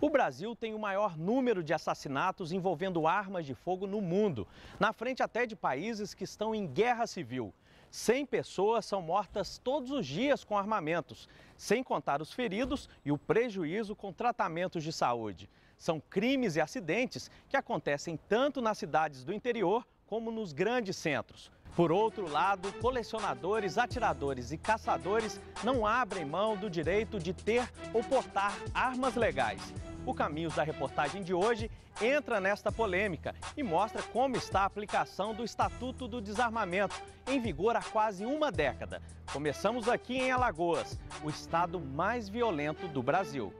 O Brasil tem o maior número de assassinatos envolvendo armas de fogo no mundo, na frente até de países que estão em guerra civil. 100 pessoas são mortas todos os dias com armamentos, sem contar os feridos e o prejuízo com tratamentos de saúde. São crimes e acidentes que acontecem tanto nas cidades do interior como nos grandes centros. Por outro lado, colecionadores, atiradores e caçadores não abrem mão do direito de ter ou portar armas legais. O Caminhos da reportagem de hoje entra nesta polêmica e mostra como está a aplicação do Estatuto do Desarmamento, em vigor há quase uma década. Começamos aqui em Alagoas, o estado mais violento do Brasil.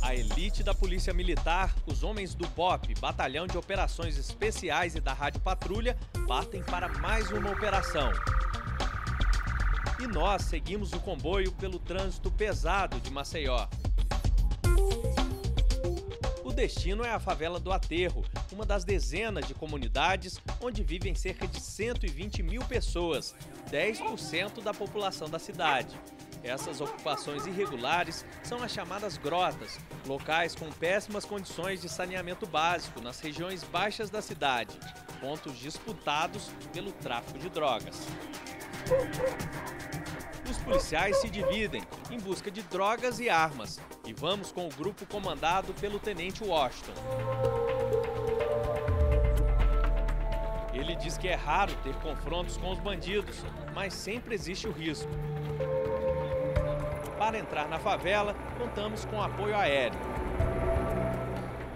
A elite da Polícia Militar, os homens do BOPE, Batalhão de Operações Especiais e da Rádio Patrulha, partem para mais uma operação. E nós seguimos o comboio pelo trânsito pesado de Maceió. O destino é a favela do Aterro, uma das dezenas de comunidades onde vivem cerca de 120 mil pessoas, 10% da população da cidade. Essas ocupações irregulares são as chamadas grotas, locais com péssimas condições de saneamento básico nas regiões baixas da cidade, pontos disputados pelo tráfico de drogas. Os policiais se dividem em busca de drogas e armas e vamos com o grupo comandado pelo Tenente Washington. Ele diz que é raro ter confrontos com os bandidos, mas sempre existe o risco. Para entrar na favela, contamos com apoio aéreo.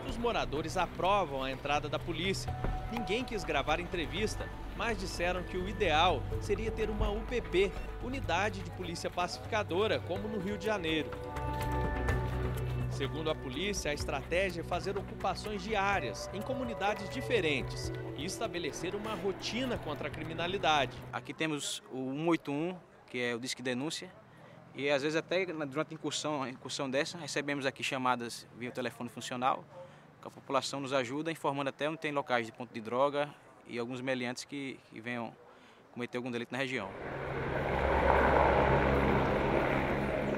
Os moradores aprovam a entrada da polícia. Ninguém quis gravar entrevista, mas disseram que o ideal seria ter uma UPP, Unidade de Polícia Pacificadora, como no Rio de Janeiro. Segundo a polícia, a estratégia é fazer ocupações diárias em comunidades diferentes e estabelecer uma rotina contra a criminalidade. Aqui temos o 181, que é o Disque Denúncia. E às vezes até durante a incursão dessa, recebemos aqui chamadas via telefone funcional, que a população nos ajuda, informando até onde tem locais de ponto de droga e alguns meliantes que venham cometer algum delito na região.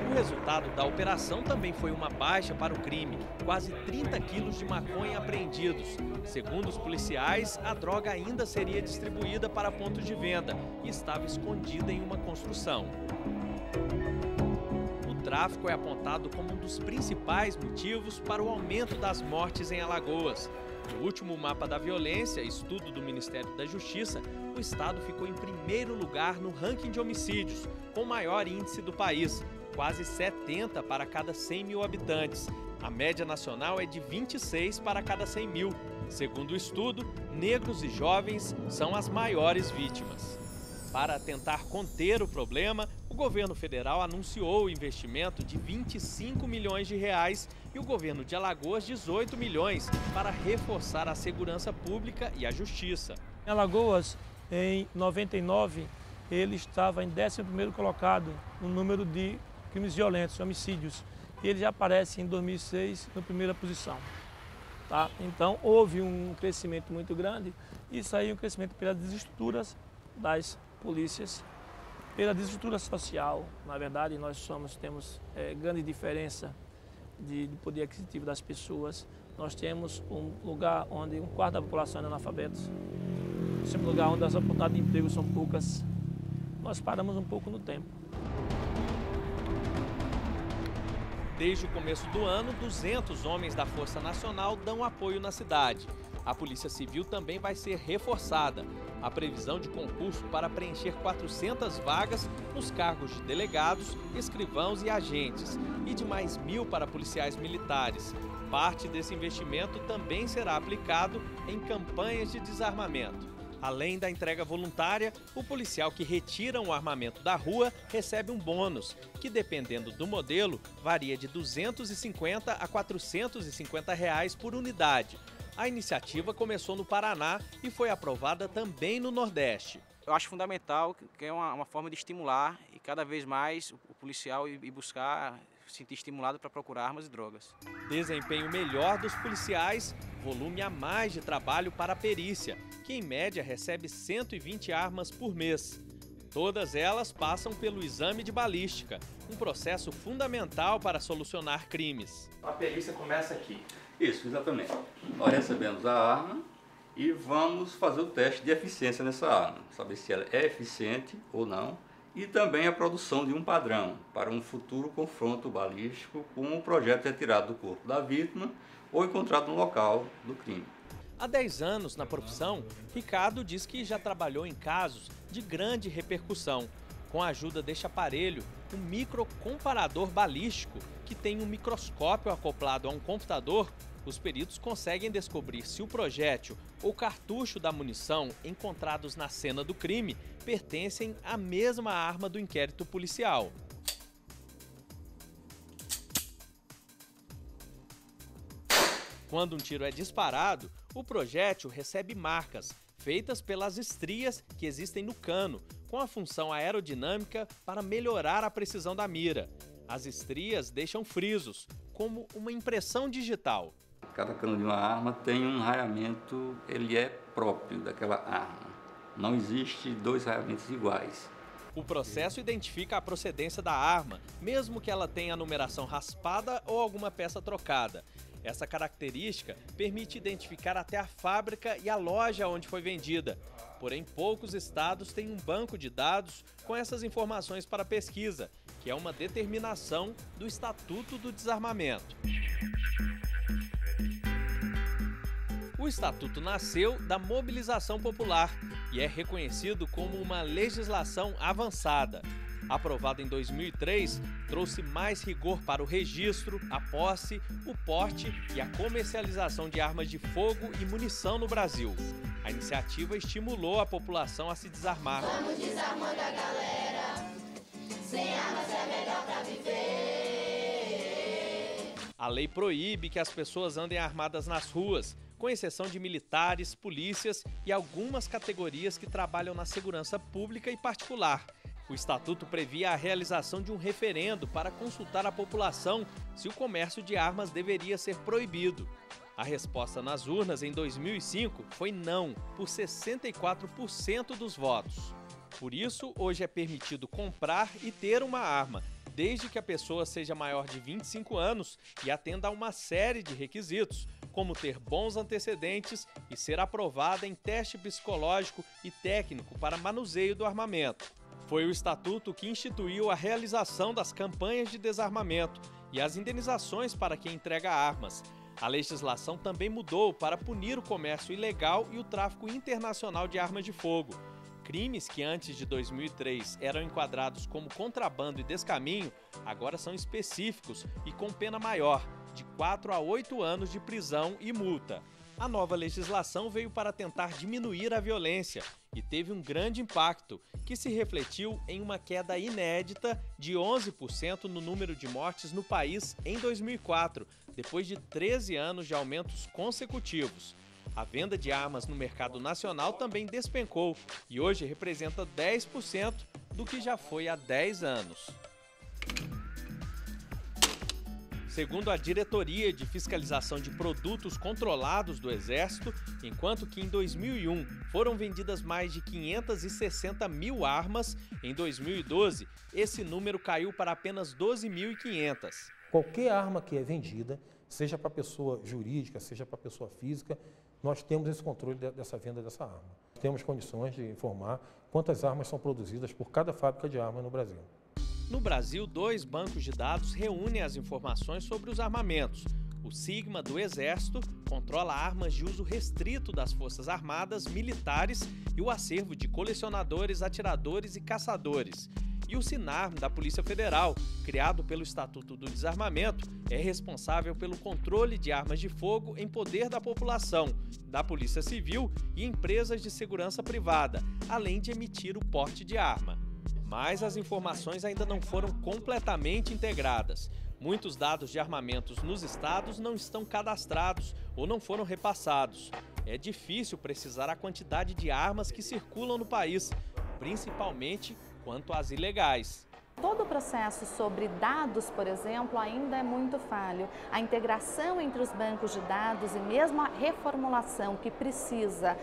O resultado da operação também foi uma baixa para o crime, quase 30 quilos de maconha apreendidos. Segundo os policiais, a droga ainda seria distribuída para pontos de venda e estava escondida em uma construção. O tráfico é apontado como um dos principais motivos para o aumento das mortes em Alagoas. No último mapa da violência, estudo do Ministério da Justiça, o estado ficou em primeiro lugar no ranking de homicídios, com o maior índice do país, quase 70 para cada 100 mil habitantes. A média nacional é de 26 para cada 100 mil. Segundo o estudo, negros e jovens são as maiores vítimas. Para tentar conter o problema, o governo federal anunciou o investimento de 25 milhões de reais e o governo de Alagoas 18 milhões para reforçar a segurança pública e a justiça. Em Alagoas, em 99, ele estava em 11º colocado no número de crimes violentos, homicídios. E ele já aparece em 2006 na primeira posição. Tá? Então, houve um crescimento muito grande. Isso aí é um crescimento pelas desestruturas das polícias, pela desestrutura social. Na verdade, nós temos grande diferença de poder aquisitivo das pessoas. Nós temos um lugar onde 1/4 da população é analfabeta. Temos um lugar onde as oportunidades de emprego são poucas. Nós paramos um pouco no tempo. Desde o começo do ano, 200 homens da Força Nacional dão apoio na cidade. A Polícia Civil também vai ser reforçada. A previsão de concurso para preencher 400 vagas nos cargos de delegados, escrivãos e agentes, e de mais 1.000 para policiais militares. Parte desse investimento também será aplicado em campanhas de desarmamento. Além da entrega voluntária, o policial que retira um armamento da rua recebe um bônus, que dependendo do modelo, varia de R$ 250 a R$ 450 por unidade. A iniciativa começou no Paraná e foi aprovada também no Nordeste. Eu acho fundamental, que é uma forma de estimular e cada vez mais o policial e buscar se sentir estimulado para procurar armas e drogas. Desempenho melhor dos policiais, volume a mais de trabalho para a perícia, que em média recebe 120 armas por mês. Todas elas passam pelo exame de balística, um processo fundamental para solucionar crimes. A perícia começa aqui. Isso, exatamente. Nós recebemos a arma e vamos fazer o teste de eficiência nessa arma, saber se ela é eficiente ou não, e também a produção de um padrão para um futuro confronto balístico com o projeto retirado do corpo da vítima ou encontrado no local do crime. Há 10 anos na profissão, Ricardo diz que já trabalhou em casos de grande repercussão. Com a ajuda deste aparelho, um microcomparador balístico, que tem um microscópio acoplado a um computador, os peritos conseguem descobrir se o projétil ou cartucho da munição encontrados na cena do crime pertencem à mesma arma do inquérito policial. Quando um tiro é disparado, o projétil recebe marcas feitas pelas estrias que existem no cano, com a função aerodinâmica para melhorar a precisão da mira. As estrias deixam frisos, como uma impressão digital. Cada cano de uma arma tem um raiamento, ele é próprio daquela arma. Não existe dois raiamentos iguais. O processo identifica a procedência da arma, mesmo que ela tenha a numeração raspada ou alguma peça trocada. Essa característica permite identificar até a fábrica e a loja onde foi vendida. Porém, poucos estados têm um banco de dados com essas informações para pesquisa, que é uma determinação do Estatuto do Desarmamento. O Estatuto nasceu da mobilização popular e é reconhecido como uma legislação avançada. Aprovado em 2003, trouxe mais rigor para o registro, a posse, o porte e a comercialização de armas de fogo e munição no Brasil. A iniciativa estimulou a população a se desarmar. Vamos desarmando a galera, sem armas é melhor pra viver. A lei proíbe que as pessoas andem armadas nas ruas, com exceção de militares, polícias e algumas categorias que trabalham na segurança pública e particular. O Estatuto previa a realização de um referendo para consultar a população se o comércio de armas deveria ser proibido. A resposta nas urnas em 2005 foi não, por 64% dos votos. Por isso, hoje é permitido comprar e ter uma arma, desde que a pessoa seja maior de 25 anos e atenda a uma série de requisitos, como ter bons antecedentes e ser aprovada em teste psicológico e técnico para manuseio do armamento. Foi o Estatuto que instituiu a realização das campanhas de desarmamento e as indenizações para quem entrega armas. A legislação também mudou para punir o comércio ilegal e o tráfico internacional de armas de fogo. Crimes que antes de 2003 eram enquadrados como contrabando e descaminho, agora são específicos e com pena maior, de 4 a 8 anos de prisão e multa. A nova legislação veio para tentar diminuir a violência e teve um grande impacto, que se refletiu em uma queda inédita de 11% no número de mortes no país em 2004, depois de 13 anos de aumentos consecutivos. A venda de armas no mercado nacional também despencou e hoje representa 10% do que já foi há 10 anos. Segundo a Diretoria de Fiscalização de Produtos Controlados do Exército, enquanto que em 2001 foram vendidas mais de 560 mil armas, em 2012 esse número caiu para apenas 12.500. Qualquer arma que é vendida, seja para pessoa jurídica, seja para pessoa física, nós temos esse controle dessa venda dessa arma. Temos condições de informar quantas armas são produzidas por cada fábrica de armas no Brasil. No Brasil, 2 bancos de dados reúnem as informações sobre os armamentos. O SIGMA do Exército controla armas de uso restrito das Forças Armadas, militares e o acervo de colecionadores, atiradores e caçadores. E o SINARM da Polícia Federal, criado pelo Estatuto do Desarmamento, é responsável pelo controle de armas de fogo em poder da população, da Polícia Civil e empresas de segurança privada, além de emitir o porte de arma. Mas as informações ainda não foram completamente integradas. Muitos dados de armamentos nos estados não estão cadastrados ou não foram repassados. É difícil precisar a quantidade de armas que circulam no país, principalmente quanto às ilegais. Todo o processo sobre dados, por exemplo, ainda é muito falho. A integração entre os bancos de dados e mesmo a reformulação que precisa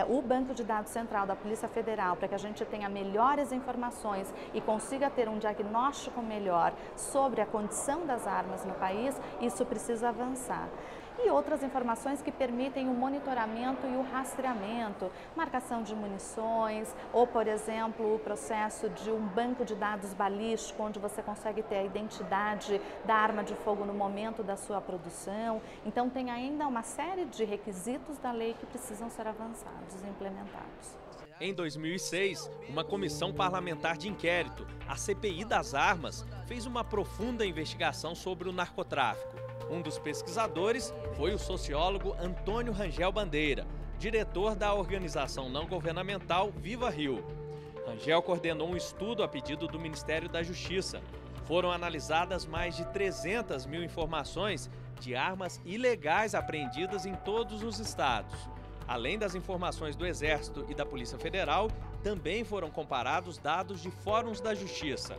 o Banco de Dados Central da Polícia Federal para que a gente tenha melhores informações e consiga ter um diagnóstico melhor sobre a condição das armas no país, isso precisa avançar. E outras informações que permitem o monitoramento e o rastreamento, marcação de munições ou, por exemplo, o processo de um banco de dados balístico, onde você consegue ter a identidade da arma de fogo no momento da sua produção. Então, tem ainda uma série de requisitos da lei que precisam ser avançados e implementados. Em 2006, uma comissão parlamentar de inquérito, a CPI das Armas, fez uma profunda investigação sobre o narcotráfico. Um dos pesquisadores foi o sociólogo Antônio Rangel Bandeira, diretor da organização não governamental Viva Rio. Rangel coordenou um estudo a pedido do Ministério da Justiça. Foram analisadas mais de 300 mil informações de armas ilegais apreendidas em todos os estados. Além das informações do Exército e da Polícia Federal, também foram comparados dados de fóruns da Justiça.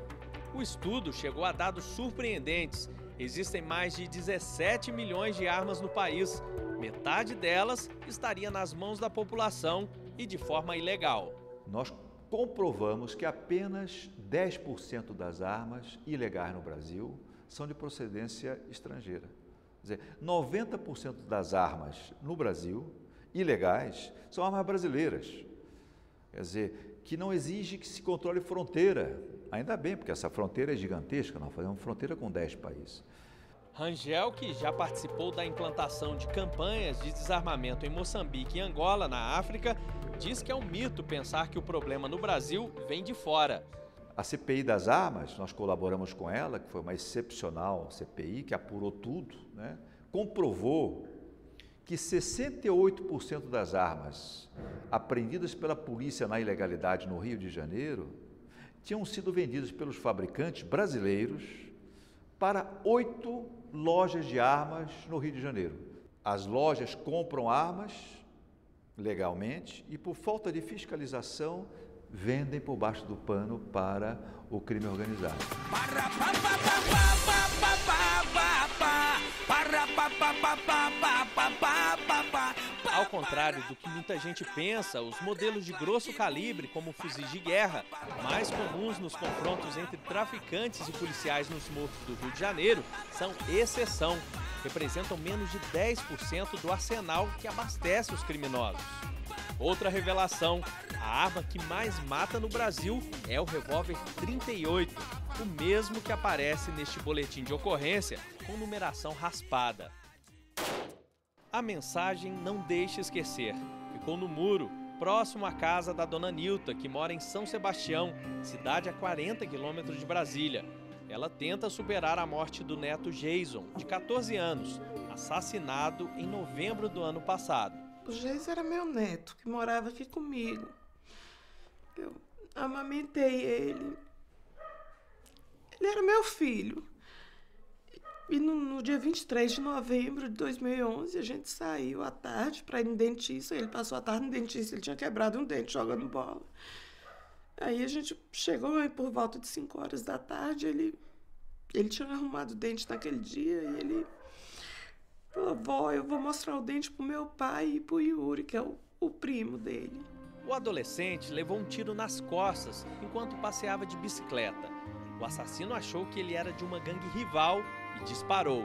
O estudo chegou a dados surpreendentes. Existem mais de 17 milhões de armas no país. Metade delas estaria nas mãos da população e de forma ilegal. Nós comprovamos que apenas 10% das armas ilegais no Brasil são de procedência estrangeira. Quer dizer, 90% das armas no Brasil ilegais são armas brasileiras. Quer dizer, que não exige que se controle fronteira. Ainda bem, porque essa fronteira é gigantesca, nós fazemos fronteira com 10 países. Rangel, que já participou da implantação de campanhas de desarmamento em Moçambique e Angola, na África, diz que é um mito pensar que o problema no Brasil vem de fora. A CPI das Armas, nós colaboramos com ela, que foi uma excepcional CPI, que apurou tudo, né? Comprovou que 68% das armas apreendidas pela polícia na ilegalidade no Rio de Janeiro tinham sido vendidas pelos fabricantes brasileiros para 8 lojas de armas no Rio de Janeiro. As lojas compram armas legalmente e, por falta de fiscalização, vendem por baixo do pano para o crime organizado. Ao contrário do que muita gente pensa, os modelos de grosso calibre, como fuzis de guerra, mais comuns nos confrontos entre traficantes e policiais nos morros do Rio de Janeiro, são exceção. Representam menos de 10% do arsenal que abastece os criminosos. Outra revelação, a arma que mais mata no Brasil é o revólver 38, o mesmo que aparece neste boletim de ocorrência com numeração raspada. A mensagem não deixa esquecer. Ficou no muro, próximo à casa da dona Nilta, que mora em São Sebastião, cidade a 40 quilômetros de Brasília. Ela tenta superar a morte do neto Jason, de 14 anos, assassinado em novembro do ano passado. O Jason era meu neto, que morava aqui comigo. Eu amamentei ele. Ele era meu filho. E no dia 23 de novembro de 2011, a gente saiu à tarde para ir no dentista. Ele passou a tarde no dentista, ele tinha quebrado um dente jogando bola. Aí a gente chegou aí por volta de 5 horas da tarde, ele tinha arrumado o dente naquele dia e ele falou: vó, eu vou mostrar o dente pro meu pai e pro Yuri, que é o primo dele. O adolescente levou um tiro nas costas enquanto passeava de bicicleta. O assassino achou que ele era de uma gangue rival e disparou.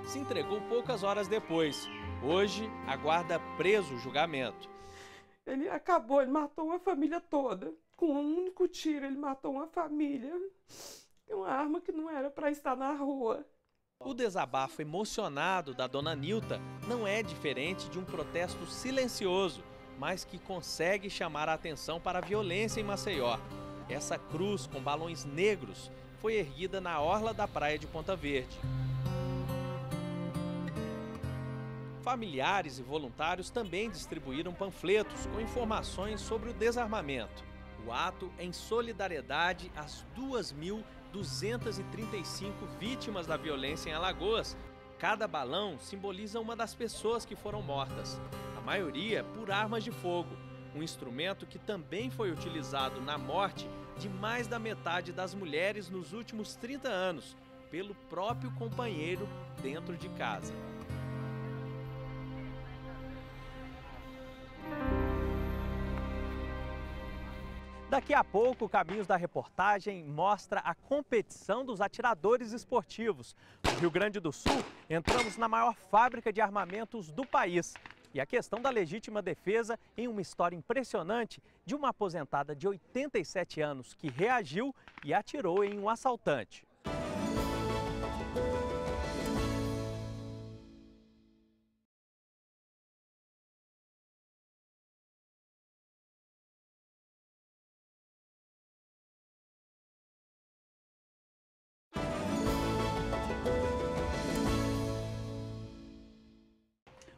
Se entregou poucas horas depois. Hoje, aguarda preso o julgamento. Ele matou uma família toda. Com um único tiro, ele matou uma família. Uma arma que não era para estar na rua. O desabafo emocionado da dona Nilta não é diferente de um protesto silencioso, mas que consegue chamar a atenção para a violência em Maceió. Essa cruz com balões negros foi erguida na orla da praia de Ponta Verde. Familiares e voluntários também distribuíram panfletos com informações sobre o desarmamento. O ato é em solidariedade às 2.235 vítimas da violência em Alagoas. Cada balão simboliza uma das pessoas que foram mortas, a maioria por armas de fogo. um instrumento que também foi utilizado na morte de mais da metade das mulheres nos últimos 30 anos, pelo próprio companheiro dentro de casa. Daqui a pouco, o Caminhos da Reportagem mostra a competição dos atiradores esportivos. No Rio Grande do Sul, entramos na maior fábrica de armamentos do país. E a questão da legítima defesa em uma história impressionante de uma aposentada de 87 anos que reagiu e atirou em um assaltante.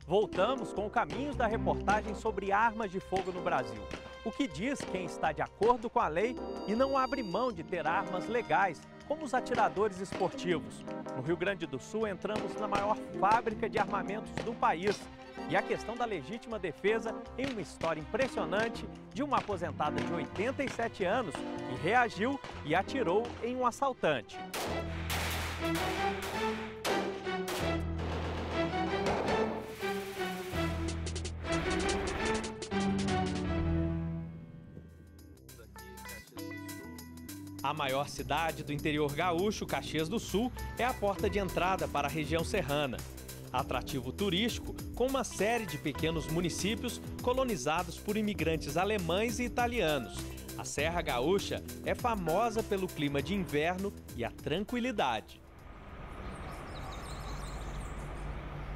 Voltamos com o Caminhos da Reportagem sobre armas de fogo no Brasil. O que diz quem está de acordo com a lei e não abre mão de ter armas legais, como os atiradores esportivos. No Rio Grande do Sul, entramos na maior fábrica de armamentos do país. E a questão da legítima defesa em uma história impressionante de uma aposentada de 87 anos que reagiu e atirou em um assaltante. A maior cidade do interior gaúcho, Caxias do Sul, é a porta de entrada para a região serrana. Atrativo turístico com uma série de pequenos municípios colonizados por imigrantes alemães e italianos. A Serra Gaúcha é famosa pelo clima de inverno e a tranquilidade.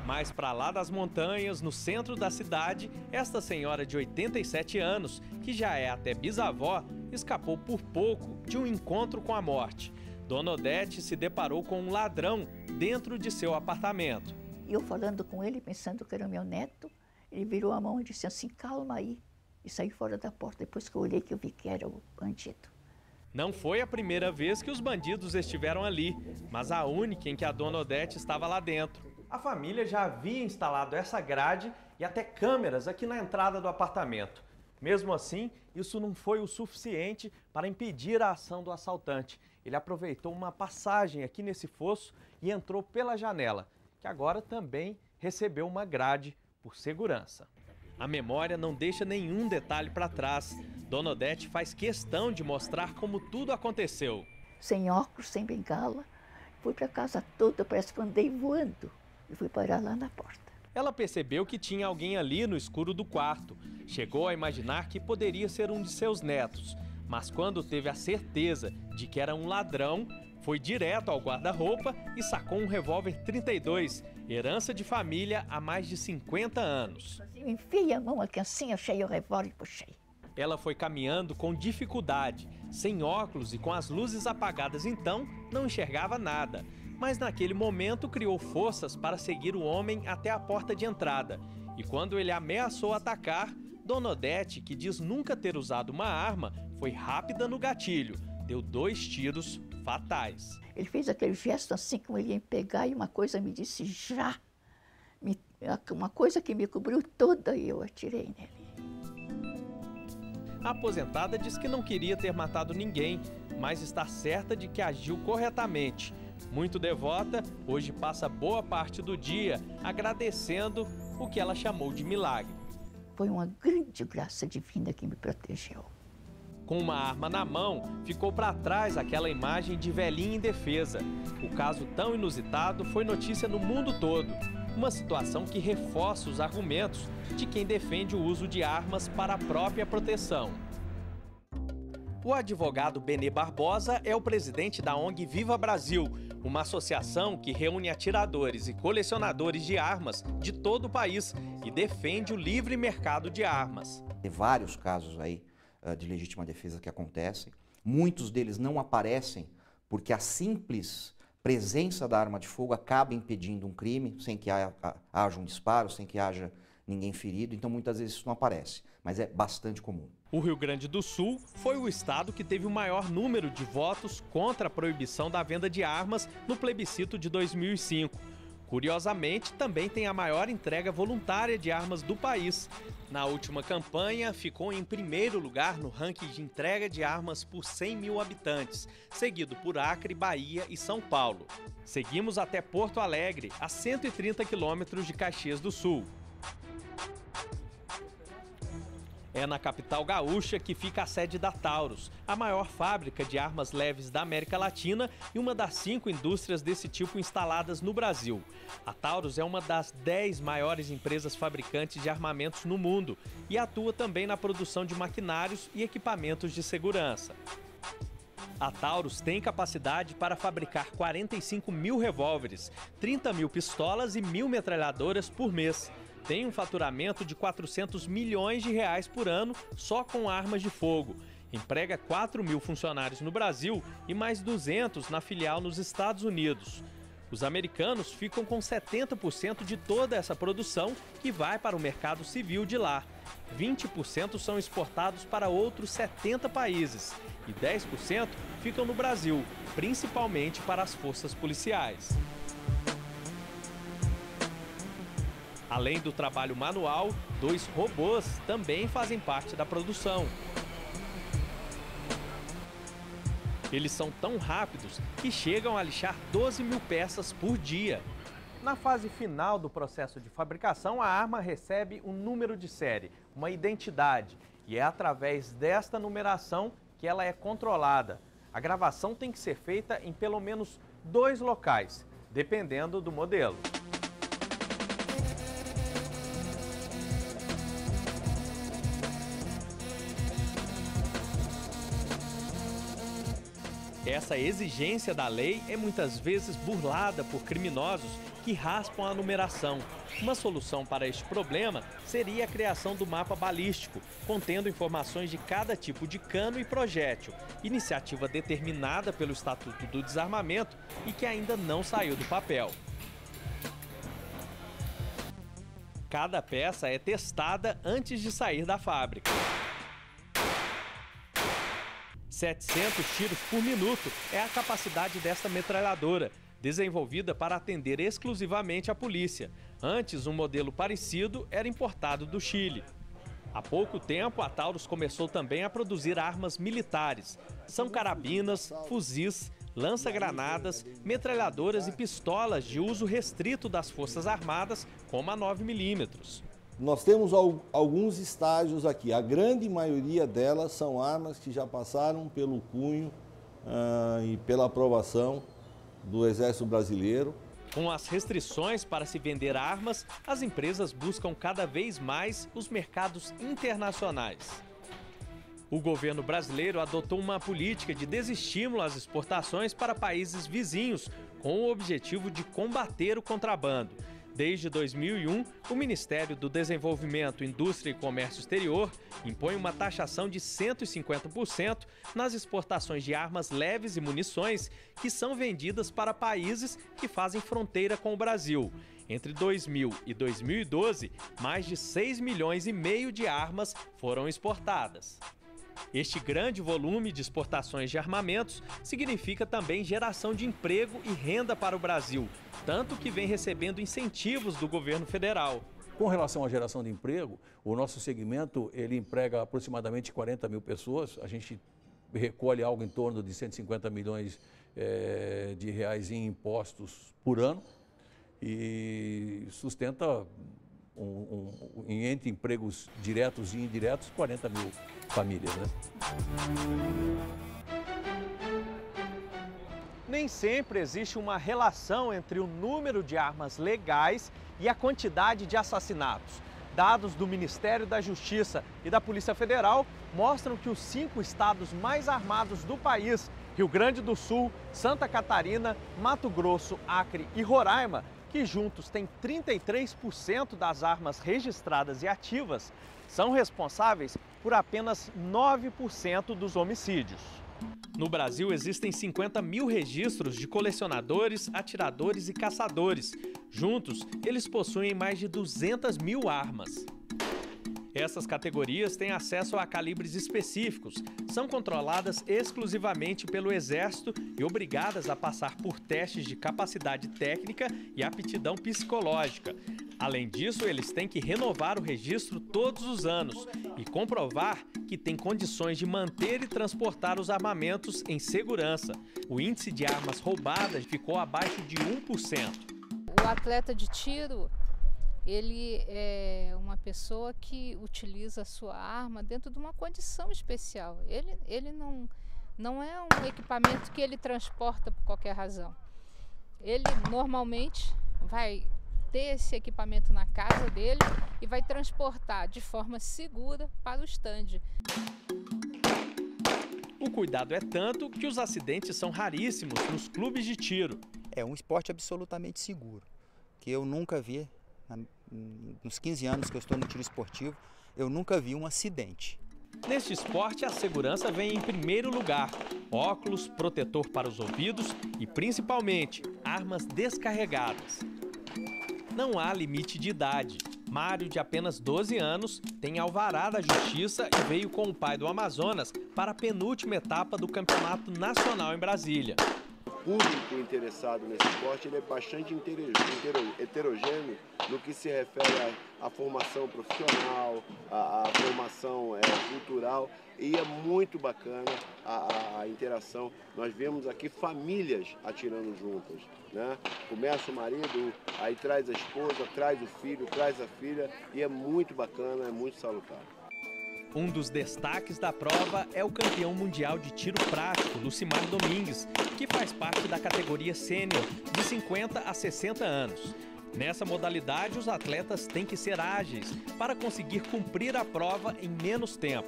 Mais para lá das montanhas, no centro da cidade, esta senhora de 87 anos, que já é até bisavó, escapou por pouco de um encontro com a morte. Dona Odete se deparou com um ladrão dentro de seu apartamento. Eu falando com ele, pensando que era meu neto, ele virou a mão e disse assim, calma aí, e saí fora da porta. Depois que eu olhei, que eu vi que era o bandido. Não foi a primeira vez que os bandidos estiveram ali, mas a única em que a Dona Odete estava lá dentro. A família já havia instalado essa grade e até câmeras aqui na entrada do apartamento. Mesmo assim, isso não foi o suficiente para impedir a ação do assaltante. Ele aproveitou uma passagem aqui nesse fosso e entrou pela janela, que agora também recebeu uma grade por segurança. A memória não deixa nenhum detalhe para trás. Dona Odete faz questão de mostrar como tudo aconteceu. Sem óculos, sem bengala, fui para casa toda, parece que andei voando e fui parar lá na porta. Ela percebeu que tinha alguém ali no escuro do quarto. Chegou a imaginar que poderia ser um de seus netos, mas quando teve a certeza de que era um ladrão, foi direto ao guarda-roupa e sacou um revólver 32, herança de família há mais de 50 anos. Eu enfiei a mão aqui assim, achei o revólver e puxei. Ela foi caminhando com dificuldade, sem óculos e com as luzes apagadas, então não enxergava nada. Mas naquele momento criou forças para seguir o homem até a porta de entrada. E quando ele ameaçou atacar, Dona Odete, que diz nunca ter usado uma arma, foi rápida no gatilho. Deu 2 tiros fatais. Ele fez aquele gesto assim como ele ia me pegar e uma coisa me disse já. Uma coisa que me cobriu toda e eu atirei nele. A aposentada diz que não queria ter matado ninguém, mas está certa de que agiu corretamente. Muito devota, hoje passa boa parte do dia agradecendo o que ela chamou de milagre. Foi uma grande graça divina que me protegeu. Com uma arma na mão, ficou para trás aquela imagem de velhinha indefesa. O caso tão inusitado foi notícia no mundo todo. Uma situação que reforça os argumentos de quem defende o uso de armas para a própria proteção. O advogado Benê Barbosa é o presidente da ONG Viva Brasil, uma associação que reúne atiradores e colecionadores de armas de todo o país e defende o livre mercado de armas. Tem vários casos aí de legítima defesa que acontecem. Muitos deles não aparecem porque a simples presença da arma de fogo acaba impedindo um crime, sem que haja um disparo, sem que haja ninguém ferido. Então, muitas vezes isso não aparece, mas é bastante comum. O Rio Grande do Sul foi o estado que teve o maior número de votos contra a proibição da venda de armas no plebiscito de 2005. Curiosamente, também tem a maior entrega voluntária de armas do país. Na última campanha, ficou em primeiro lugar no ranking de entrega de armas por 100 mil habitantes, seguido por Acre, Bahia e São Paulo. Seguimos até Porto Alegre, a 130 quilômetros de Caxias do Sul. É na capital gaúcha que fica a sede da Taurus, a maior fábrica de armas leves da América Latina e uma das 5 indústrias desse tipo instaladas no Brasil. A Taurus é uma das 10 maiores empresas fabricantes de armamentos no mundo e atua também na produção de maquinários e equipamentos de segurança. A Taurus tem capacidade para fabricar 45 mil revólveres, 30 mil pistolas e 1.000 metralhadoras por mês. Tem um faturamento de 400 milhões de reais por ano só com armas de fogo. Emprega 4 mil funcionários no Brasil e mais 200 na filial nos Estados Unidos. Os americanos ficam com 70% de toda essa produção que vai para o mercado civil de lá. 20% são exportados para outros 70 países e 10% ficam no Brasil, principalmente para as forças policiais. Além do trabalho manual, 2 robôs também fazem parte da produção. Eles são tão rápidos que chegam a lixar 12 mil peças por dia. Na fase final do processo de fabricação, a arma recebe um número de série, uma identidade, e é através desta numeração que ela é controlada. A gravação tem que ser feita em pelo menos 2 locais, dependendo do modelo. Essa exigência da lei é muitas vezes burlada por criminosos que raspam a numeração. Uma solução para este problema seria a criação do mapa balístico, contendo informações de cada tipo de cano e projétil, iniciativa determinada pelo Estatuto do Desarmamento e que ainda não saiu do papel. Cada peça é testada antes de sair da fábrica. 700 tiros por minuto é a capacidade desta metralhadora, desenvolvida para atender exclusivamente a polícia. Antes, um modelo parecido era importado do Chile. Há pouco tempo, a Taurus começou também a produzir armas militares. São carabinas, fuzis, lança-granadas, metralhadoras e pistolas de uso restrito das Forças Armadas, como a 9mm. Nós temos alguns estágios aqui, a grande maioria delas são armas que já passaram pelo cunho e pela aprovação do Exército Brasileiro. Com as restrições para se vender armas, as empresas buscam cada vez mais os mercados internacionais. O governo brasileiro adotou uma política de desestímulo às exportações para países vizinhos, com o objetivo de combater o contrabando. Desde 2001, o Ministério do Desenvolvimento, Indústria e Comércio Exterior impõe uma taxação de 150% nas exportações de armas leves e munições que são vendidas para países que fazem fronteira com o Brasil. Entre 2000 e 2012, mais de 6,5 milhões de armas foram exportadas. Este grande volume de exportações de armamentos significa também geração de emprego e renda para o Brasil, tanto que vem recebendo incentivos do governo federal. Com relação à geração de emprego, o nosso segmento ele emprega aproximadamente 40 mil pessoas. A gente recolhe algo em torno de 150 milhões de reais em impostos por ano e sustenta entre empregos diretos e indiretos, 40 mil famílias, né? Nem sempre existe uma relação entre o número de armas legais e a quantidade de assassinatos. Dados do Ministério da Justiça e da Polícia Federal mostram que os 5 estados mais armados do país, Rio Grande do Sul, Santa Catarina, Mato Grosso, Acre e Roraima, que juntos têm 33% das armas registradas e ativas, são responsáveis por apenas 9% dos homicídios. No Brasil, existem 50 mil registros de colecionadores, atiradores e caçadores. Juntos, eles possuem mais de 200 mil armas. Essas categorias têm acesso a calibres específicos, são controladas exclusivamente pelo Exército e obrigadas a passar por testes de capacidade técnica e aptidão psicológica. Além disso, eles têm que renovar o registro todos os anos e comprovar que têm condições de manter e transportar os armamentos em segurança. O índice de armas roubadas ficou abaixo de 1%. O atleta de tiro, ele é uma pessoa que utiliza a sua arma dentro de uma condição especial. Ele não é um equipamento que ele transporta por qualquer razão. Ele normalmente vai ter esse equipamento na casa dele e vai transportar de forma segura para o estande. O cuidado é tanto que os acidentes são raríssimos nos clubes de tiro. É um esporte absolutamente seguro, que eu nunca vi, nos 15 anos que eu estou no tiro esportivo, eu nunca vi um acidente. Neste esporte, a segurança vem em primeiro lugar. Óculos, protetor para os ouvidos e, principalmente, armas descarregadas. Não há limite de idade. Mário, de apenas 12 anos, tem alvará da Justiça e veio com o pai do Amazonas para a penúltima etapa do Campeonato Nacional em Brasília. O público interessado nesse esporte ele é bastante heterogêneo no que se refere à formação profissional, à formação cultural, e é muito bacana a interação. Nós vemos aqui famílias atirando juntas, né? Começa o marido, aí traz a esposa, traz o filho, traz a filha, e é muito bacana, é muito salutar. Um dos destaques da prova é o campeão mundial de tiro prático, Lucimar Domingues, que faz parte da categoria sênior, de 50 a 60 anos. Nessa modalidade, os atletas têm que ser ágeis para conseguir cumprir a prova em menos tempo.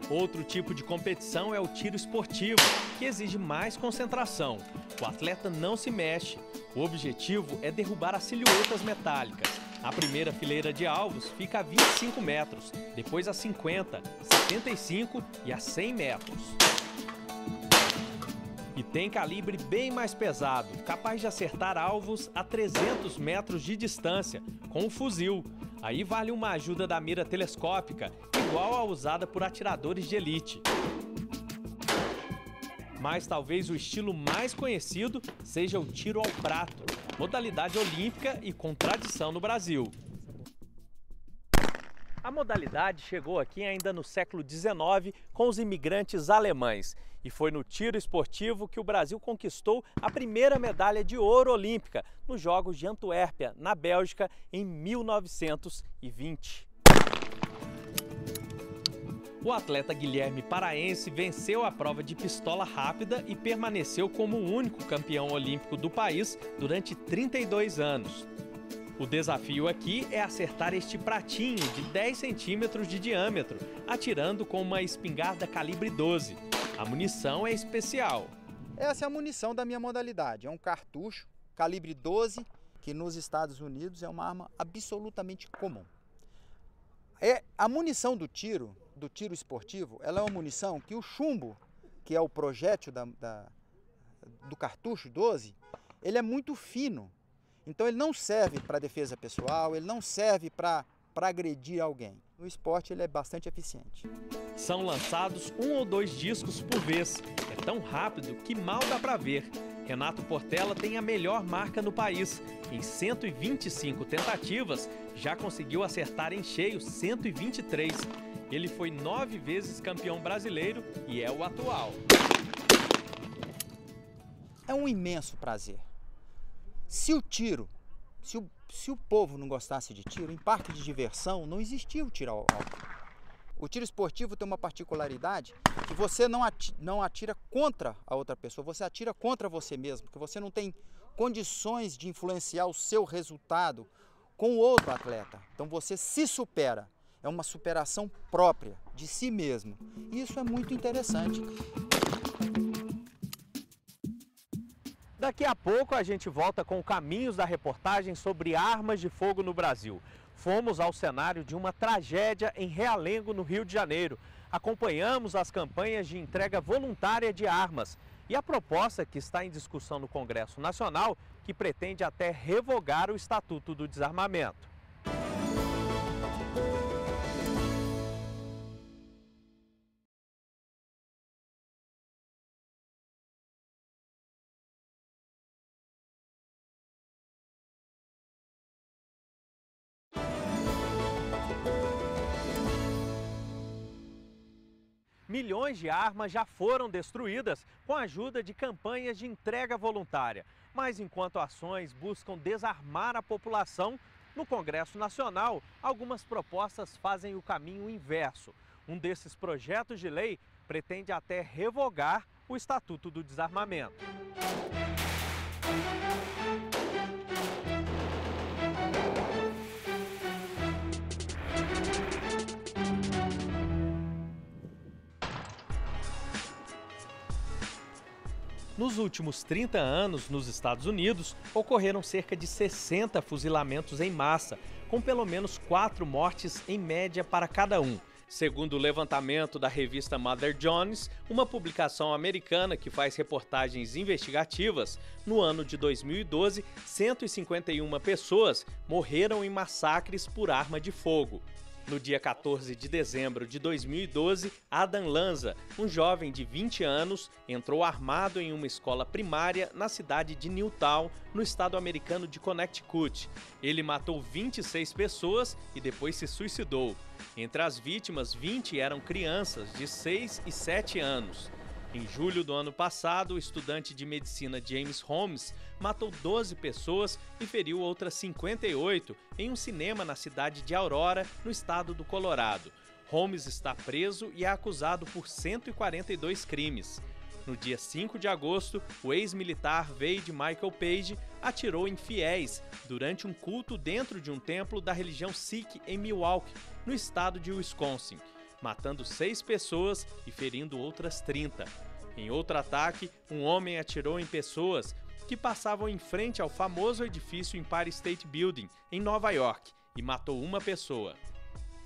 Outro tipo de competição é o tiro esportivo, que exige mais concentração. O atleta não se mexe. O objetivo é derrubar as silhuetas metálicas. A primeira fileira de alvos fica a 25 metros, depois a 50, 75 e a 100 metros. E tem calibre bem mais pesado, capaz de acertar alvos a 300 metros de distância, com um fuzil. Aí vale uma ajuda da mira telescópica, igual à usada por atiradores de elite. Mas talvez o estilo mais conhecido seja o tiro ao prato, modalidade olímpica e com tradição no Brasil. A modalidade chegou aqui ainda no século XIX com os imigrantes alemães. E foi no tiro esportivo que o Brasil conquistou a primeira medalha de ouro olímpica nos Jogos de Antuérpia, na Bélgica, em 1920. O atleta Guilherme Paraense venceu a prova de pistola rápida e permaneceu como o único campeão olímpico do país durante 32 anos. O desafio aqui é acertar este pratinho de 10 centímetros de diâmetro, atirando com uma espingarda calibre 12. A munição é especial. Essa é a munição da minha modalidade. É um cartucho calibre 12, que nos Estados Unidos é uma arma absolutamente comum. A munição do tiro esportivo, ela é uma munição que o chumbo, que é o projétil do cartucho 12, ele é muito fino. Então ele não serve para defesa pessoal, ele não serve para agredir alguém. No esporte ele é bastante eficiente. São lançados 1 ou 2 discos por vez. É tão rápido que mal dá para ver. Renato Portela tem a melhor marca no país. Em 125 tentativas, já conseguiu acertar em cheio 123. Ele foi 9 vezes campeão brasileiro e é o atual. É um imenso prazer. Se o tiro, se o povo não gostasse de tiro, em parque de diversão, não existia o tiro ao alvo. O tiro esportivo tem uma particularidade que você não atira contra a outra pessoa, você atira contra você mesmo, porque você não tem condições de influenciar o seu resultado com o outro atleta. Então você se supera, é uma superação própria de si mesmo. E isso é muito interessante. Daqui a pouco a gente volta com caminhos da reportagem sobre armas de fogo no Brasil. Fomos ao cenário de uma tragédia em Realengo, no Rio de Janeiro. Acompanhamos as campanhas de entrega voluntária de armas e a proposta que está em discussão no Congresso Nacional, que pretende até revogar o Estatuto do Desarmamento. milhões de armas já foram destruídas com a ajuda de campanhas de entrega voluntária. Mas enquanto ações buscam desarmar a população, no Congresso Nacional, algumas propostas fazem o caminho inverso. Um desses projetos de lei pretende até revogar o Estatuto do Desarmamento. Nos últimos 30 anos, nos Estados Unidos, ocorreram cerca de 60 fuzilamentos em massa, com pelo menos 4 mortes em média para cada um. Segundo o levantamento da revista Mother Jones, uma publicação americana que faz reportagens investigativas, no ano de 2012, 151 pessoas morreram em massacres por arma de fogo. No dia 14 de dezembro de 2012, Adam Lanza, um jovem de 20 anos, entrou armado em uma escola primária na cidade de Newtown, no estado americano de Connecticut. Ele matou 26 pessoas e depois se suicidou. Entre as vítimas, 20 eram crianças de 6 e 7 anos. Em julho do ano passado, o estudante de medicina James Holmes matou 12 pessoas e feriu outras 58 em um cinema na cidade de Aurora, no estado do Colorado. Holmes está preso e é acusado por 142 crimes. No dia 5 de agosto, o ex-militar Wade Michael Page atirou em fiéis durante um culto dentro de um templo da religião Sikh em Milwaukee, no estado de Wisconsin, matando 6 pessoas e ferindo outras 30. Em outro ataque, um homem atirou em pessoas que passavam em frente ao famoso edifício Empire State Building, em Nova York, e matou uma pessoa.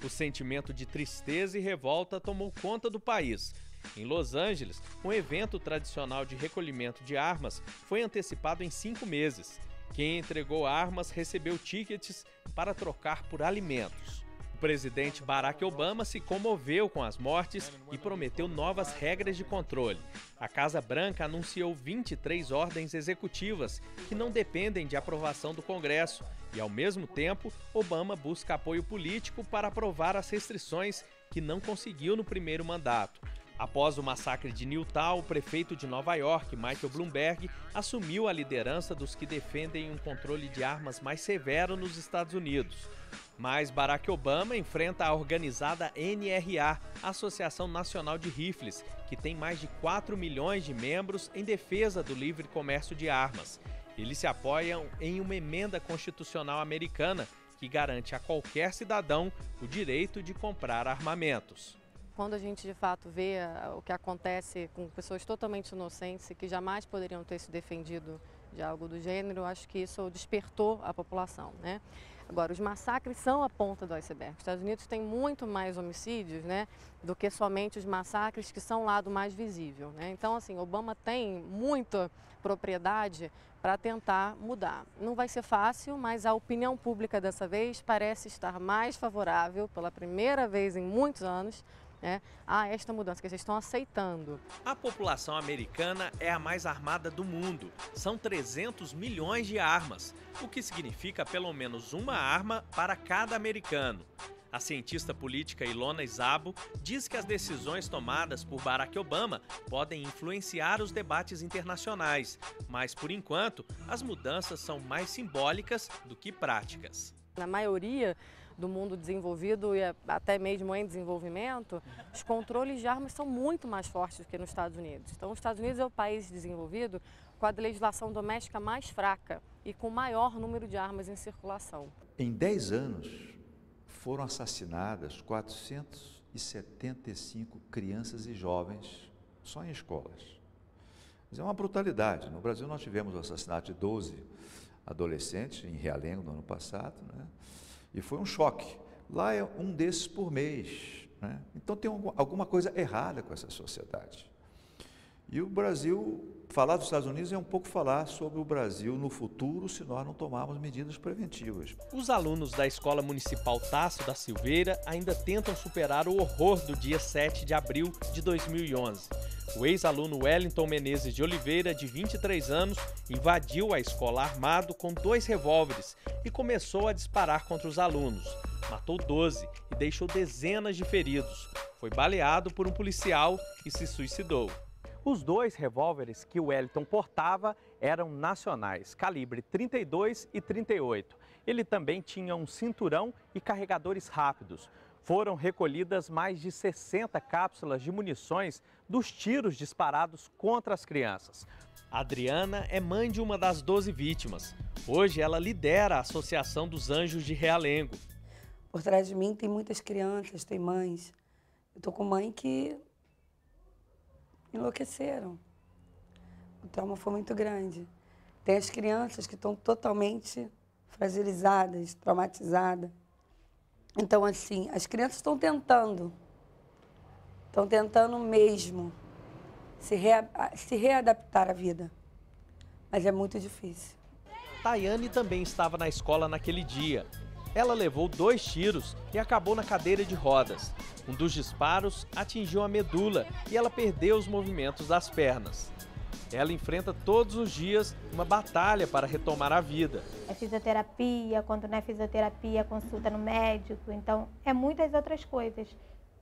O sentimento de tristeza e revolta tomou conta do país. Em Los Angeles, um evento tradicional de recolhimento de armas foi antecipado em 5 meses. Quem entregou armas recebeu tickets para trocar por alimentos. O presidente Barack Obama se comoveu com as mortes e prometeu novas regras de controle. A Casa Branca anunciou 23 ordens executivas que não dependem de aprovação do Congresso e, ao mesmo tempo, Obama busca apoio político para aprovar as restrições que não conseguiu no primeiro mandato. Após o massacre de Newtown, o prefeito de Nova York, Michael Bloomberg, assumiu a liderança dos que defendem um controle de armas mais severo nos Estados Unidos. Mas Barack Obama enfrenta a organizada NRA, Associação Nacional de Rifles, que tem mais de 4 milhões de membros em defesa do livre comércio de armas. Eles se apoiam em uma emenda constitucional americana que garante a qualquer cidadão o direito de comprar armamentos. Quando a gente de fato vê o que acontece com pessoas totalmente inocentes e que jamais poderiam ter se defendido de algo do gênero, acho que isso despertou a população, né? Agora, os massacres são a ponta do iceberg. Os Estados Unidos têm muito mais homicídios, né, do que somente os massacres que são o lado mais visível, né? Então, assim, Obama tem muita propriedade para tentar mudar. Não vai ser fácil, mas a opinião pública dessa vez parece estar mais favorável, pela primeira vez em muitos anos, a esta mudança que eles estão aceitando. A população americana é a mais armada do mundo. São 300 milhões de armas, o que significa pelo menos uma arma para cada americano. A cientista política Ilona Szabo diz que as decisões tomadas por Barack Obama podem influenciar os debates internacionais, mas, por enquanto, as mudanças são mais simbólicas do que práticas. Na maioria do mundo desenvolvido e até mesmo em desenvolvimento, os controles de armas são muito mais fortes do que nos Estados Unidos. Então, os Estados Unidos é o país desenvolvido com a legislação doméstica mais fraca e com maior número de armas em circulação. Em 10 anos, foram assassinadas 475 crianças e jovens só em escolas. Mas é uma brutalidade. No Brasil, nós tivemos o assassinato de 12 adolescentes em Realengo no ano passado, né? E foi um choque. Lá é um desses por mês, né? Então tem alguma coisa errada com essa sociedade. E o Brasil, falar dos Estados Unidos é um pouco falar sobre o Brasil no futuro se nós não tomarmos medidas preventivas. Os alunos da Escola Municipal Tássio da Silveira ainda tentam superar o horror do dia 7 de abril de 2011. O ex-aluno Wellington Menezes de Oliveira, de 23 anos, invadiu a escola armado com 2 revólveres e começou a disparar contra os alunos. Matou 12 e deixou dezenas de feridos. foi baleado por um policial e se suicidou. Os 2 revólveres que o Wellington portava eram nacionais, calibre 32 e 38. Ele também tinha um cinturão e carregadores rápidos. Foram recolhidas mais de 60 cápsulas de munições dos tiros disparados contra as crianças. Adriana é mãe de uma das 12 vítimas. Hoje ela lidera a Associação dos Anjos de Realengo. Por trás de mim tem muitas crianças, tem mães. Eu tô com mãe que enlouqueceram. O trauma foi muito grande. Tem as crianças que estão totalmente fragilizadas, traumatizadas. Então, assim, as crianças estão tentando mesmo se readaptar à vida, mas é muito difícil. Tayane também estava na escola naquele dia. Ela levou 2 tiros e acabou na cadeira de rodas. Um dos disparos atingiu a medula e ela perdeu os movimentos das pernas. Ela enfrenta todos os dias uma batalha para retomar a vida. É fisioterapia, quando não é fisioterapia, consulta no médico. Então, é muitas outras coisas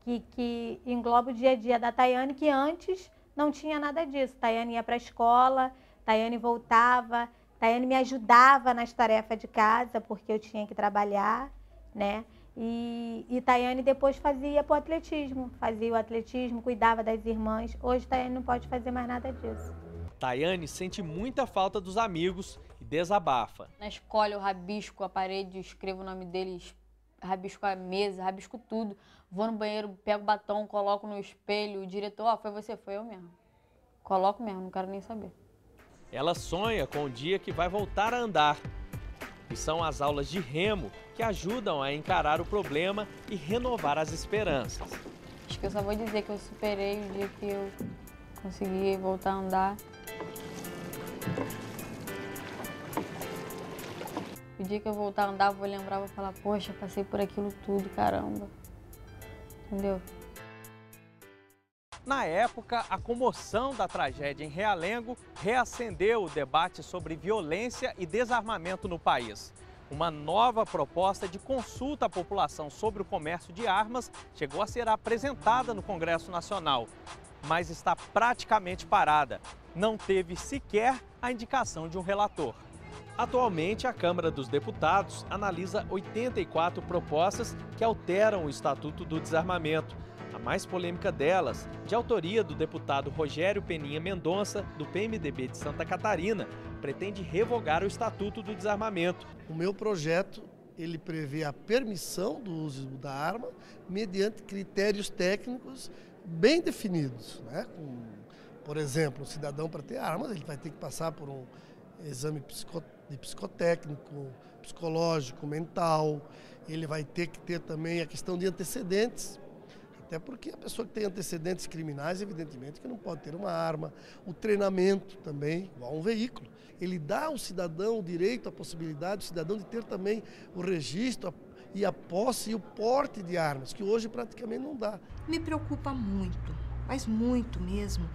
que engloba o dia a dia da Tayane, que antes não tinha nada disso. Tayane ia para a escola, Tayane voltava, Tayane me ajudava nas tarefas de casa, porque eu tinha que trabalhar, né? E Tayane depois fazia o atletismo, cuidava das irmãs. Hoje Tayane não pode fazer mais nada disso. Tayane sente muita falta dos amigos e desabafa. Na escola eu rabisco a parede, escrevo o nome deles, rabisco a mesa, rabisco tudo. Vou no banheiro, pego o batom, coloco no espelho, o diretor, foi você, foi eu mesmo. Coloco mesmo, não quero nem saber. Ela sonha com o dia que vai voltar a andar. E são as aulas de remo que ajudam a encarar o problema e renovar as esperanças. Acho que eu só vou dizer que eu superei o dia que eu consegui voltar a andar. O dia que eu voltar a andar, eu vou lembrar, vou falar, poxa, passei por aquilo tudo, caramba. Entendeu? Na época, a comoção da tragédia em Realengo reacendeu o debate sobre violência e desarmamento no país. Uma nova proposta de consulta à população sobre o comércio de armas chegou a ser apresentada no Congresso Nacional, mas está praticamente parada. Não teve sequer a indicação de um relator. Atualmente, a Câmara dos Deputados analisa 84 propostas que alteram o Estatuto do Desarmamento. A mais polêmica delas, de autoria do deputado Rogério Peninha Mendonça, do PMDB de Santa Catarina, pretende revogar o Estatuto do Desarmamento. O meu projeto, ele prevê a permissão do uso da arma mediante critérios técnicos bem definidos, né? Por exemplo, o cidadão, para ter armas, ele vai ter que passar por um exame psicotécnico, psicológico, mental. Ele vai ter que ter também a questão de antecedentes, até porque a pessoa que tem antecedentes criminais, evidentemente, que não pode ter uma arma. O treinamento também, igual um veículo. Ele dá ao cidadão o direito, a possibilidade do cidadão de ter também o registro e a posse e o porte de armas, que hoje praticamente não dá. Me preocupa muito, mas muito mesmo,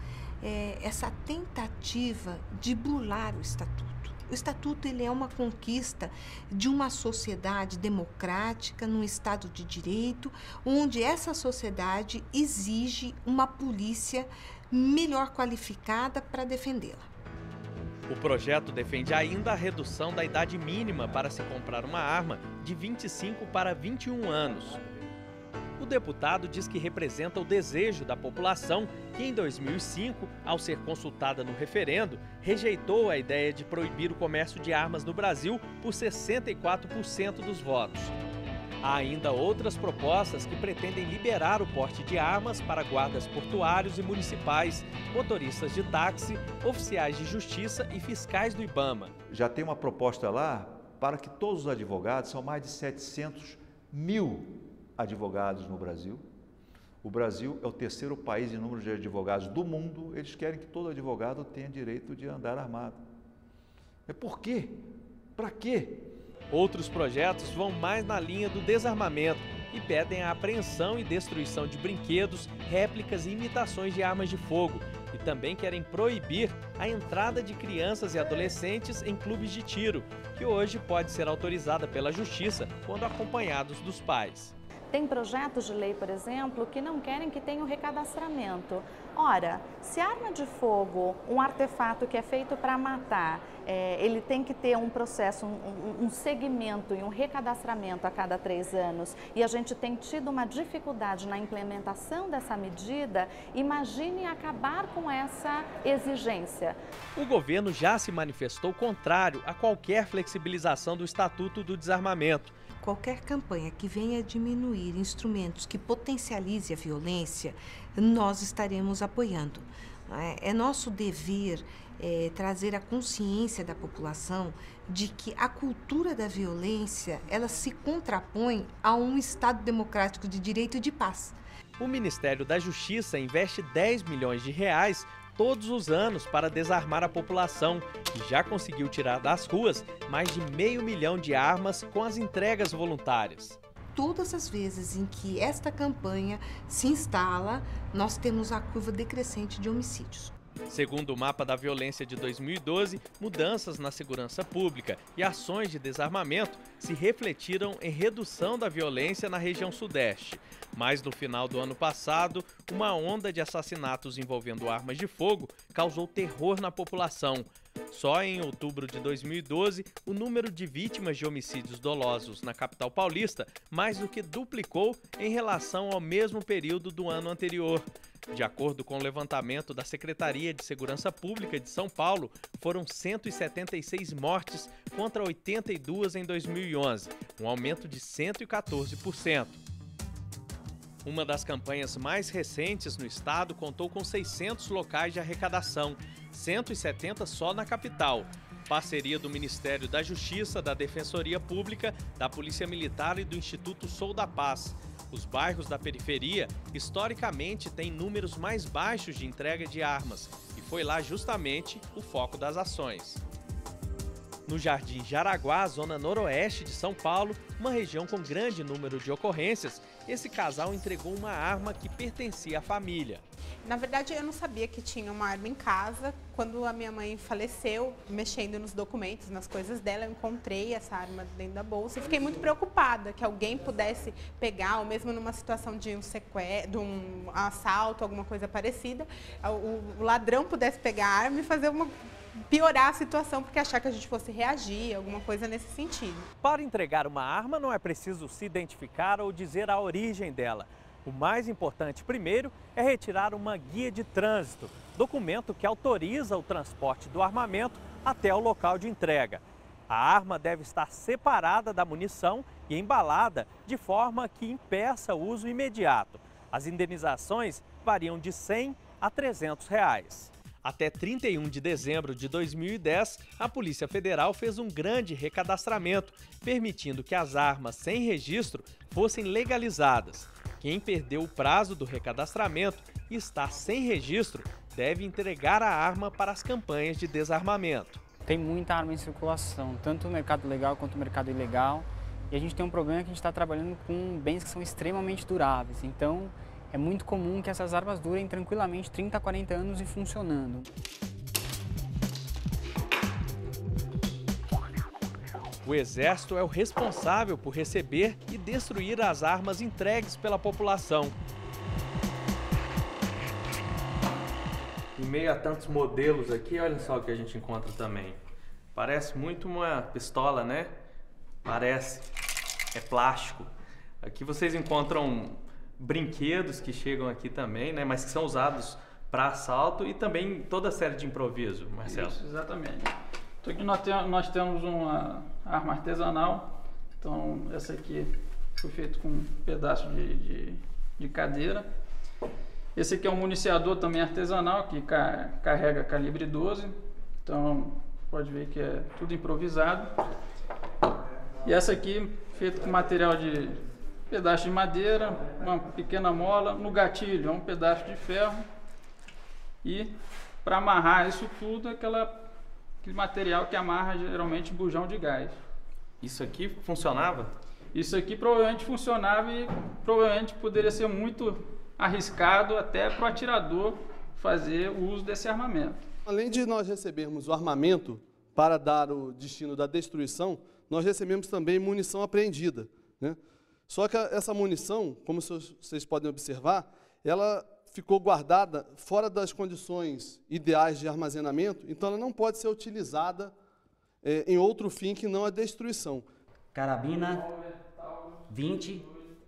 essa tentativa de burlar o Estatuto. O Estatuto ele é uma conquista de uma sociedade democrática, num Estado de Direito, onde essa sociedade exige uma polícia melhor qualificada para defendê-la. O projeto defende ainda a redução da idade mínima para se comprar uma arma de 25 para 21 anos. O deputado diz que representa o desejo da população que, em 2005, ao ser consultada no referendo, rejeitou a ideia de proibir o comércio de armas no Brasil por 64% dos votos. Há ainda outras propostas que pretendem liberar o porte de armas para guardas portuários e municipais, motoristas de táxi, oficiais de justiça e fiscais do IBAMA. Já tem uma proposta lá para que todos os advogados, são mais de 700 mil advogados no Brasil. O Brasil é o 3º país em número de advogados do mundo. Eles querem que todo advogado tenha direito de andar armado. Por quê? Para quê? Outros projetos vão mais na linha do desarmamento e pedem a apreensão e destruição de brinquedos, réplicas e imitações de armas de fogo. E também querem proibir a entrada de crianças e adolescentes em clubes de tiro, que hoje pode ser autorizada pela Justiça quando acompanhados dos pais. Tem projetos de lei, por exemplo, que não querem que tenha o recadastramento. Ora, se arma de fogo, um artefato que é feito para matar, ele tem que ter um processo, um segmento e um recadastramento a cada 3 anos, e a gente tem tido uma dificuldade na implementação dessa medida, imagine acabar com essa exigência. O governo já se manifestou contrário a qualquer flexibilização do Estatuto do Desarmamento. Qualquer campanha que venha diminuir instrumentos que potencialize a violência, nós estaremos apoiando. É nosso dever trazer a consciência da população de que a cultura da violência, ela se contrapõe a um Estado democrático de direito e de paz. O Ministério da Justiça investe 10 milhões de reais todos os anos para desarmar a população e já conseguiu tirar das ruas mais de 500 mil de armas com as entregas voluntárias. Todas as vezes em que esta campanha se instala, nós temos a curva decrescente de homicídios. Segundo o mapa da violência de 2012, mudanças na segurança pública e ações de desarmamento se refletiram em redução da violência na região sudeste. Mas no final do ano passado, uma onda de assassinatos envolvendo armas de fogo causou terror na população. Só em outubro de 2012, o número de vítimas de homicídios dolosos na capital paulista mais do que duplicou em relação ao mesmo período do ano anterior. De acordo com o levantamento da Secretaria de Segurança Pública de São Paulo, foram 176 mortes contra 82 em 2011, um aumento de 114%. Uma das campanhas mais recentes no estado contou com 600 locais de arrecadação, 170 só na capital. Parceria do Ministério da Justiça, da Defensoria Pública, da Polícia Militar e do Instituto Sou da Paz. Os bairros da periferia, historicamente, têm números mais baixos de entrega de armas, e foi lá justamente o foco das ações. No Jardim Jaraguá, zona noroeste de São Paulo, uma região com grande número de ocorrências, esse casal entregou uma arma que pertencia à família. Na verdade, eu não sabia que tinha uma arma em casa. Quando a minha mãe faleceu, mexendo nos documentos, nas coisas dela, eu encontrei essa arma dentro da bolsa e fiquei muito preocupada que alguém pudesse pegar, ou mesmo numa situação de um sequestro, de um assalto, alguma coisa parecida, o ladrão pudesse pegar a arma e fazer piorar a situação, porque achar que a gente fosse reagir, alguma coisa nesse sentido. Para entregar uma arma, não é preciso se identificar ou dizer a origem dela. O mais importante, primeiro, é retirar uma guia de trânsito, documento que autoriza o transporte do armamento até o local de entrega. A arma deve estar separada da munição e embalada de forma que impeça o uso imediato. As indenizações variam de R$ 100 a R$ 300. Até 31 de dezembro de 2010, a Polícia Federal fez um grande recadastramento, permitindo que as armas sem registro fossem legalizadas. Quem perdeu o prazo do recadastramento e está sem registro deve entregar a arma para as campanhas de desarmamento. Tem muita arma em circulação, tanto no mercado legal quanto no mercado ilegal. E a gente tem um problema que a gente está trabalhando com bens que são extremamente duráveis. Então, é muito comum que essas armas durem tranquilamente 30 a 40 anos e funcionando. O Exército é o responsável por receber e destruir as armas entregues pela população. Em meio a tantos modelos aqui, olha só o que a gente encontra também. Parece muito uma pistola, né? Parece. É plástico. Aqui vocês encontram brinquedos que chegam aqui também, né? Mas que são usados para assalto e também toda a série de improviso, Marcelo. Isso, exatamente. Então aqui nós temos uma arma artesanal. Então essa aqui foi feita com um pedaço de cadeira. Esse aqui é um municiador também artesanal que carrega calibre 12. Então pode ver que é tudo improvisado. E essa aqui feita com material de pedaço de madeira, uma pequena mola. No gatilho é um pedaço de ferro. E para amarrar isso tudo é aquele material que amarra geralmente bujão de gás. Isso aqui funcionava? Isso aqui provavelmente funcionava e provavelmente poderia ser muito arriscado até para o atirador fazer o uso desse armamento. Além de nós recebermos o armamento para dar o destino da destruição, nós recebemos também munição apreendida, né? Só que essa munição, como vocês podem observar, ela ficou guardada fora das condições ideais de armazenamento, então ela não pode ser utilizada em outro fim que não a destruição. Carabina 20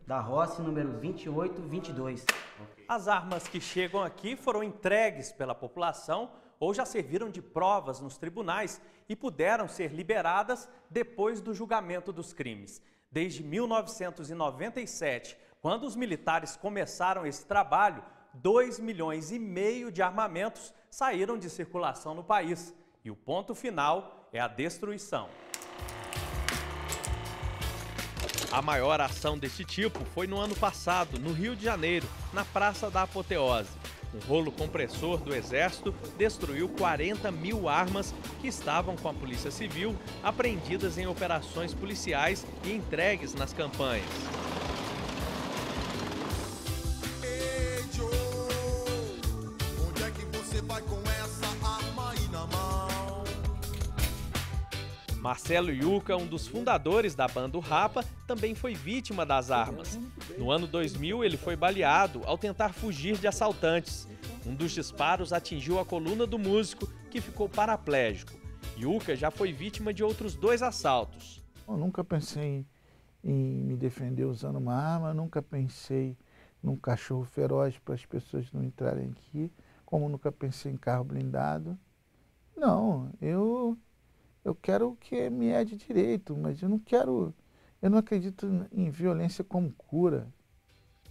da Rossi, número 2822. As armas que chegam aqui foram entregues pela população ou já serviram de provas nos tribunais e puderam ser liberadas depois do julgamento dos crimes. Desde 1997, quando os militares começaram esse trabalho, 2,5 milhões de armamentos saíram de circulação no país. E o ponto final é a destruição. A maior ação desse tipo foi no ano passado, no Rio de Janeiro, na Praça da Apoteose. Um rolo compressor do Exército destruiu 40 mil armas que estavam com a Polícia Civil, apreendidas em operações policiais e entregues nas campanhas. Ei, Joe, onde é que você vai com essa arma aí na mão? Marcelo Yuca, um dos fundadores da banda Rapa, também foi vítima das armas. No ano 2000, ele foi baleado ao tentar fugir de assaltantes. Um dos disparos atingiu a coluna do músico, que ficou paraplégico. Yuca já foi vítima de outros 2 assaltos. Eu nunca pensei em me defender usando uma arma, nunca pensei num cachorro feroz para as pessoas não entrarem aqui, como nunca pensei em carro blindado. Não, eu quero que me é de direito, mas eu não acredito em violência como cura.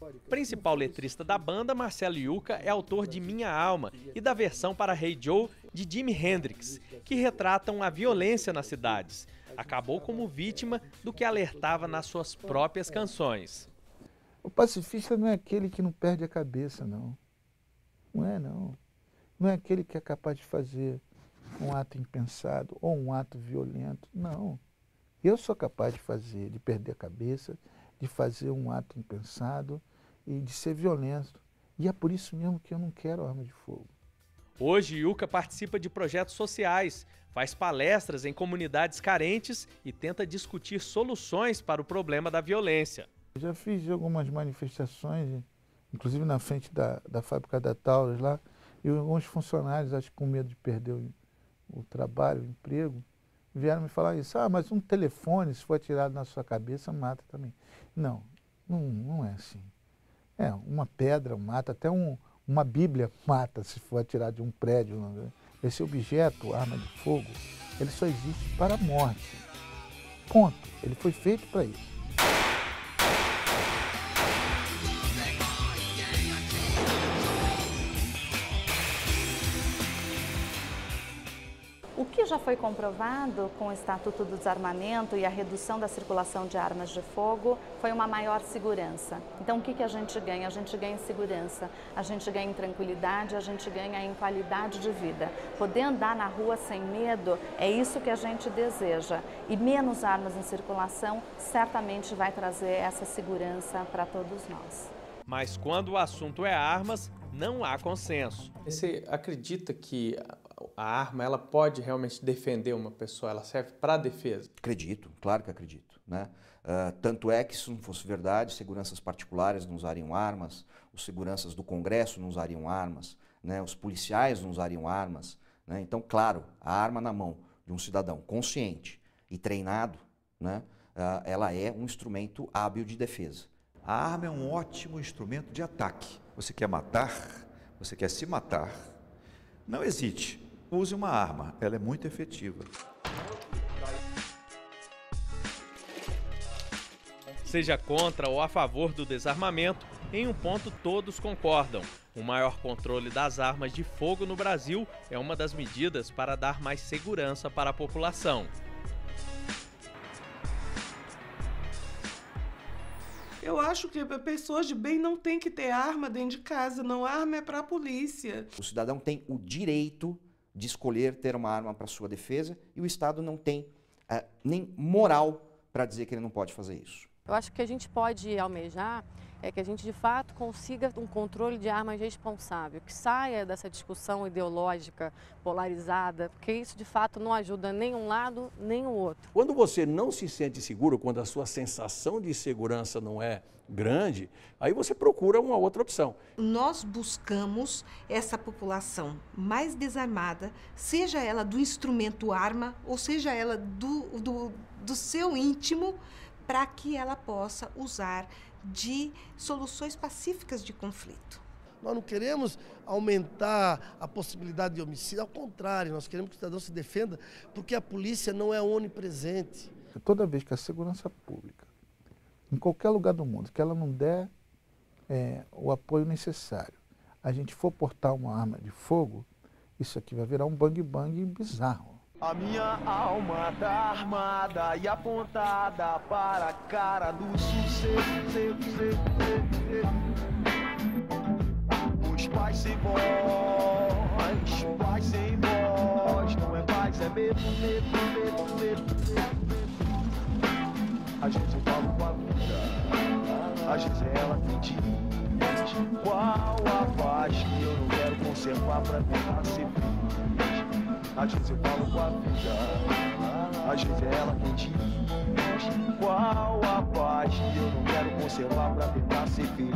O principal letrista da banda, Marcelo Yuca, é autor de Minha Alma e da versão para Hey Joe de Jimi Hendrix, que retratam a violência nas cidades. Acabou como vítima do que alertava nas suas próprias canções. O pacifista não é aquele que não perde a cabeça, não. Não é, não. Não é aquele que é capaz de fazer um ato impensado ou um ato violento. Não. Eu sou capaz de fazer, de perder a cabeça, de fazer um ato impensado e de ser violento. E é por isso mesmo que eu não quero arma de fogo. Hoje, Yuca participa de projetos sociais, faz palestras em comunidades carentes e tenta discutir soluções para o problema da violência. Eu já fiz algumas manifestações, inclusive na frente da fábrica da Taurus lá, e alguns funcionários, acho que com medo de perder o trabalho, o emprego, vieram me falar isso. Ah, mas um telefone, se for atirado na sua cabeça, mata também. Não, não é assim. É, uma pedra mata, até uma Bíblia mata se for atirado de um prédio. Esse objeto, arma de fogo, ele só existe para a morte. Ponto. Ele foi feito para isso. O que já foi comprovado com o Estatuto do Desarmamento e a redução da circulação de armas de fogo foi uma maior segurança. Então, o que a gente ganha? A gente ganha em segurança, a gente ganha em tranquilidade, a gente ganha em qualidade de vida. Poder andar na rua sem medo é isso que a gente deseja. E menos armas em circulação certamente vai trazer essa segurança para todos nós. Mas quando o assunto é armas, não há consenso. Você acredita que a arma ela pode realmente defender uma pessoa? Ela serve para defesa? Acredito, claro que acredito, né? Tanto é que, se não fosse verdade, seguranças particulares não usariam armas, os seguranças do Congresso não usariam armas, né? Os policiais não usariam armas, né? Então, claro, a arma na mão de um cidadão consciente e treinado, né? Ela é um instrumento hábil de defesa. A arma é um ótimo instrumento de ataque. Você quer matar, você quer se matar, não hesite, use uma arma, ela é muito efetiva. Seja contra ou a favor do desarmamento, em um ponto todos concordam. O maior controle das armas de fogo no Brasil é uma das medidas para dar mais segurança para a população. Eu acho que pessoas de bem não têm que ter arma dentro de casa, não, a arma é para a polícia. O cidadão tem o direito de escolher ter uma arma para sua defesa e o Estado não tem nem moral para dizer que ele não pode fazer isso. Eu acho que a gente pode almejar é que a gente de fato consiga um controle de armas responsável, que saia dessa discussão ideológica polarizada, porque isso de fato não ajuda nem um lado nem o outro. Quando você não se sente seguro, quando a sua sensação de segurança não é grande, aí você procura uma outra opção. Nós buscamos essa população mais desarmada, seja ela do instrumento arma ou seja ela do seu íntimo, para que ela possa usar de soluções pacíficas de conflito. Nós não queremos aumentar a possibilidade de homicídio, ao contrário, nós queremos que o cidadão se defenda, porque a polícia não é onipresente. Toda vez que a segurança pública, em qualquer lugar do mundo, que ela não der o apoio necessário, a gente for portar uma arma de fogo, isso aqui vai virar um bang-bang bizarro. A minha alma tá armada e apontada para a cara do sucesso. Os pais sem voz, paz sem voz, não é paz, é medo, medo, medo, medo, medo. Às vezes eu falo com a vida, às vezes ela me diz qual a paz que eu não quero conservar pra tentar ser feliz. Às vezes eu falo com a vida, às vezes ela me diz qual a paz que eu não quero conservar pra tentar ser feliz.